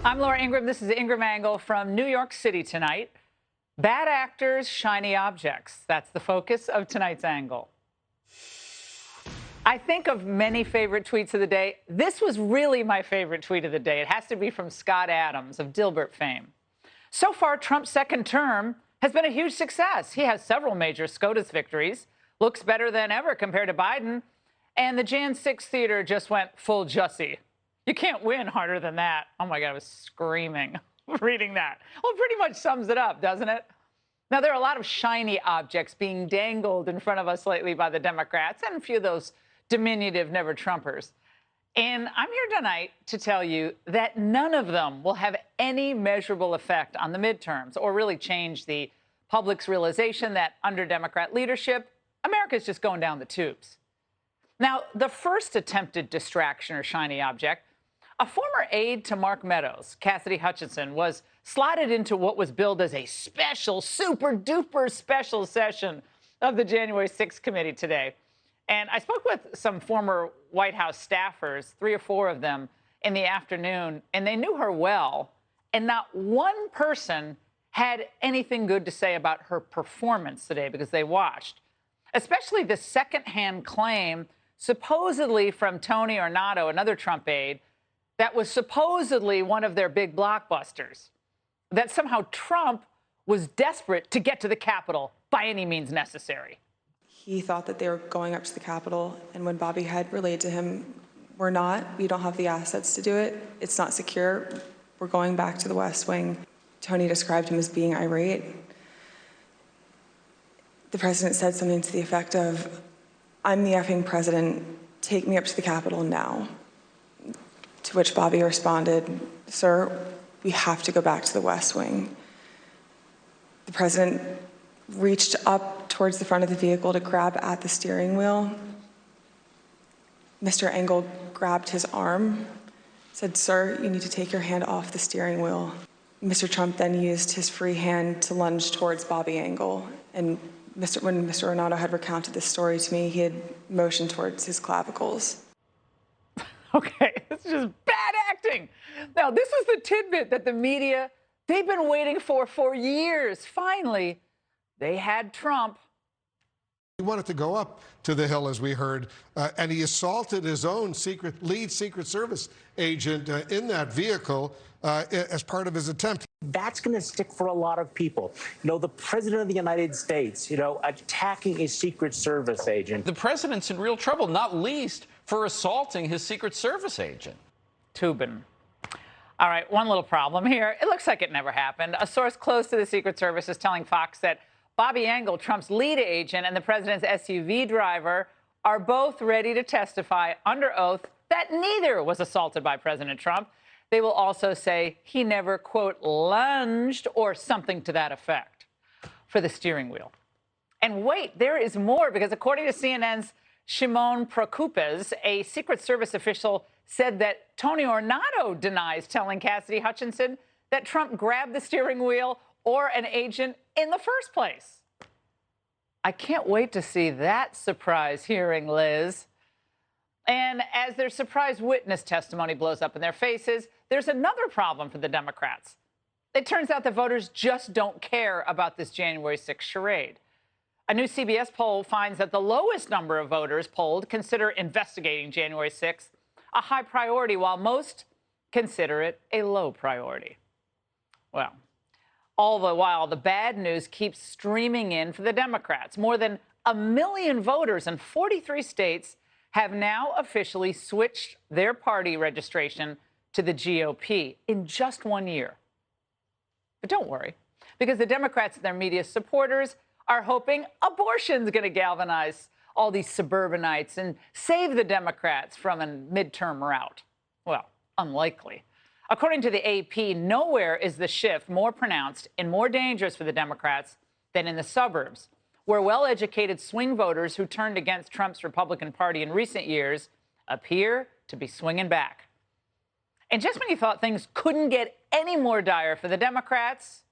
I'm Laura Ingraham. This is the Ingraham Angle from New York City tonight. Bad actors, shiny objects. That's the focus of tonight's angle. I think of many favorite tweets of the day. This was really my favorite tweet of the day. It has to be from Scott Adams of Dilbert fame. So far, Trump's second term has been a huge success. He has several major SCOTUS victories, looks better than ever compared to Biden, and the Jan 6 theater just went full Jussie. You can't win harder than that. Oh my God, I was screaming reading that. Well, it pretty much sums it up, doesn't it? Now, there are a lot of shiny objects being dangled in front of us lately by the Democrats and a few of those diminutive never-Trumpers. And I'm here tonight to tell you that none of them will have any measurable effect on the midterms or really change the public's realization that under Democrat leadership, America's just going down the tubes. Now, the first attempted distraction or shiny object, a former aide to Mark Meadows, Cassidy Hutchinson, was slotted into what was billed as a special, super-duper special session of the January 6th committee today. And I spoke with some former White House staffers, 3 or 4 of them, in the afternoon, and they knew her well, and not one person had anything good to say about her performance today because they watched, especially the secondhand claim supposedly from Tony Ornato, another Trump aide, that was supposedly one of their big blockbusters, that somehow Trump was desperate to get to the Capitol by any means necessary. He thought that they were going up to the Capitol, and when Bobby had relayed to him, we're not, we don't have the assets to do it, it's not secure, we're going back to the West Wing. Tony described him as being irate. The president said something to the effect of, "I'm the effing president, take me up to the Capitol now." To which Bobby responded, "Sir, we have to go back to the West Wing." The president reached up towards the front of the vehicle to grab at the steering wheel. Mr. Engel grabbed his arm, said, "Sir, you need to take your hand off the steering wheel." Mr. Trump then used his free hand to lunge towards Bobby Engel. And when Mr. Ornato had recounted this story to me, he had motioned towards his clavicles. Okay, this is just bad acting. Now, this is the tidbit that the media, they've been waiting for years. Finally, they had Trump. He wanted to go up to the Hill, as we heard, and he assaulted his own lead Secret Service agent in that vehicle as part of his attempt. That's going to stick for a lot of people. The President of the United States, attacking a Secret Service agent. The president's in real trouble, not least for assaulting his Secret Service agent. Tubin. All right, one little problem here. It looks like it never happened. A source close to the Secret Service is telling Fox that Bobby Engel, Trump's lead agent, and the president's SUV driver are both ready to testify under oath that neither was assaulted by President Trump. They will also say he never, quote, lunged or something to that effect for the steering wheel. And wait, there is more, because according to CNN's Shimon Prokupes, a Secret Service official said that Tony Ornato denies telling Cassidy Hutchinson that Trump grabbed the steering wheel or an agent in the first place. I can't wait to see that surprise hearing, Liz. And as their surprise witness testimony blows up in their faces, there's another problem for the Democrats. It turns out the voters just don't care about this January 6th charade. A new CBS poll finds that the lowest number of voters polled consider investigating January 6th a high priority, while most consider it a low priority. Well, all the while, the bad news keeps streaming in for the Democrats. More than 1 million voters in 43 states have now officially switched their party registration to the GOP in just 1 year. But don't worry, because the Democrats and their media supporters are hoping abortion's going to galvanize all these suburbanites and save the Democrats from a midterm rout. Well, unlikely. According to the AP, nowhere is the shift more pronounced and more dangerous for the Democrats than in the suburbs, where well-educated swing voters who turned against Trump's Republican Party in recent years appear to be swinging back. And just when you thought things couldn't get any more dire for the Democrats,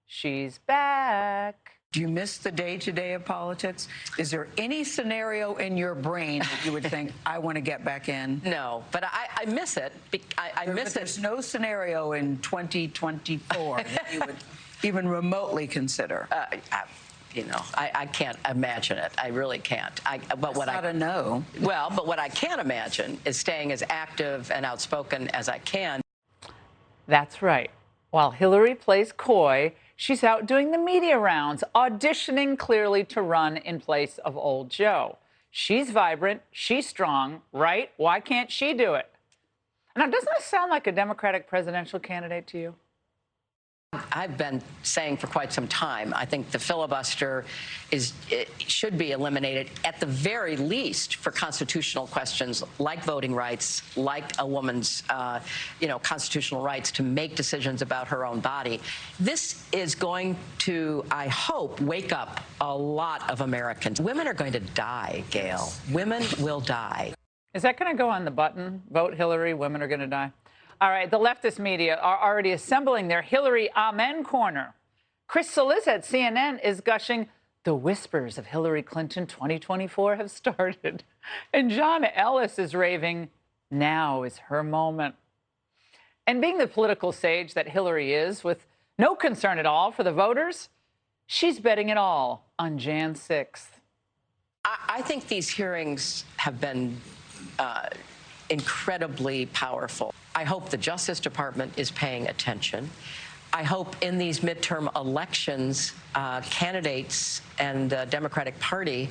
she's back. Do you miss the day-to-day of politics? Is there any scenario in your brain that you would think, I want to get back in? No, but I miss it. I miss it. There's no scenario in 2024 that you would even remotely consider. I can't imagine it. I really can't. But what Not a no. Well, but what I can imagine is staying as active and outspoken as I can. That's right. While Hillary plays coy, she's out doing the media rounds, auditioning clearly to run in place of old Joe. She's vibrant, she's strong, right? Why can't she do it? Now, doesn't this sound like a Democratic presidential candidate to you? I've been saying for quite some time, I think the filibuster should be eliminated at the very least for constitutional questions like voting rights, like a woman's, constitutional rights to make decisions about her own body. This is going to, I hope, wake up a lot of Americans. Women are going to die, Gail. Women will die. Is that going to go on the button? Vote Hillary, women are going to die? All right, the leftist media are already assembling their Hillary Amen corner. Chris Solis at CNN is gushing, the whispers of Hillary Clinton 2024 have started. And John Ellis is raving, now is her moment. And being the political sage that Hillary is, with no concern at all for the voters, she's betting it all on Jan 6th. I think these hearings have been incredibly powerful. I hope the Justice Department is paying attention. I hope in these midterm elections, candidates and the Democratic Party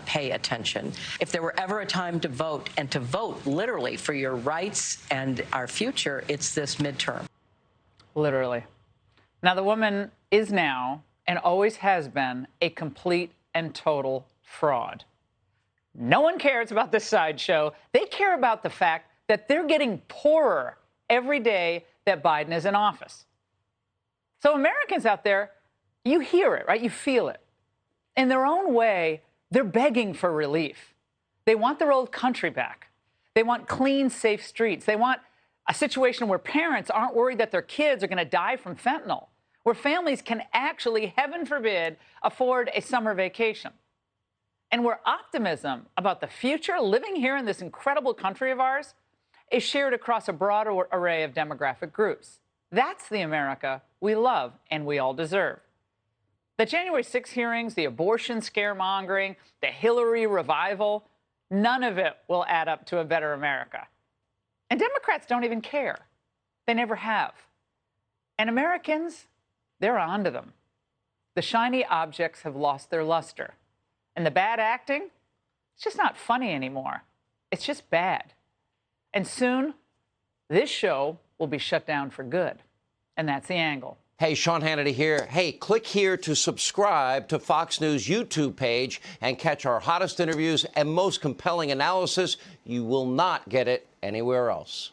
pay attention. If there were ever a time to vote, and to vote literally for your rights and our future, it's this midterm. Literally. Now, the woman is now, and always has been, a complete and total fraud. No one cares about this sideshow. They care about the fact that they're getting poorer every day that Biden is in office. So Americans out there, you hear it, right? You feel it. In their own way, they're begging for relief. They want their old country back. They want clean, safe streets. They want a situation where parents aren't worried that their kids are going to die from fentanyl, where families can actually, heaven forbid, afford a summer vacation. And where optimism about the future living here in this incredible country of ours is shared across a broad array of demographic groups. That's the America we love and we all deserve. The January 6 hearings, the abortion scaremongering, the Hillary revival, none of it will add up to a better America. And Democrats don't even care. They never have. And Americans, they're onto them. The shiny objects have lost their luster. And the bad acting, it's just not funny anymore. It's just bad. And soon, this show will be shut down for good. And that's the angle. Hey, Sean Hannity here. Hey, click here to subscribe to Fox News YouTube page and catch our hottest interviews and most compelling analysis. You will not get it anywhere else.